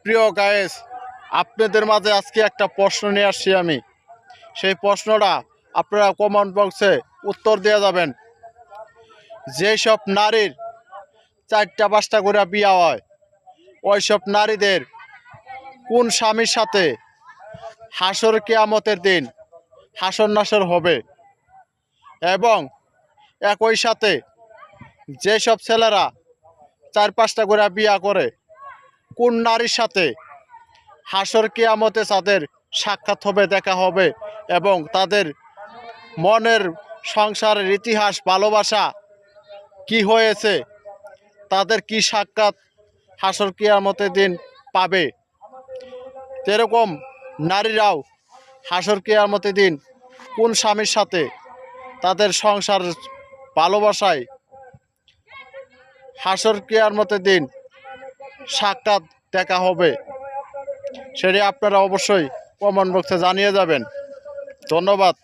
প্রিয় গায়েস, আপনাদের মাঝে আজকে একটা প্রশ্ন নিয়ে আসছি আমি। সেই প্রশ্নটা আপনারা কমেন্ট বক্সে উত্তর দিয়ে যাবেন। যেসব নারীর 4টা 5টা করে বিয়ে হয়, ওইসব নারীদের কোন স্বামীর সাথে হাসর কিয়ামতের দিন হাসর নাসর হবে, এবং একই সাথে যেসব ছেলেরা 4-5টা করে বিয়ে করে, কোন নারীর সাথে হাসর কিয়ামতে তাদের সাক্ষাৎ হবে, দেখা হবে, এবং তাদের মনের সংসারের ইতিহাস ভালোবাসা কি হয়েছে, তাদের কি সাক্ষাৎ হাসর কিয়ামতের দিন পাবে। এরকম নারীরাও হাসর কিয়ামতের দিন কোন স্বামীর সাথে তাদের সংসার ভালোবাসায় হাসর কিয়ামতের দিন সাক্ষাৎ দেখা হবে, সেটি আপনারা অবশ্যই কমেন্ট বক্সে জানিয়ে যাবেন। ধন্যবাদ।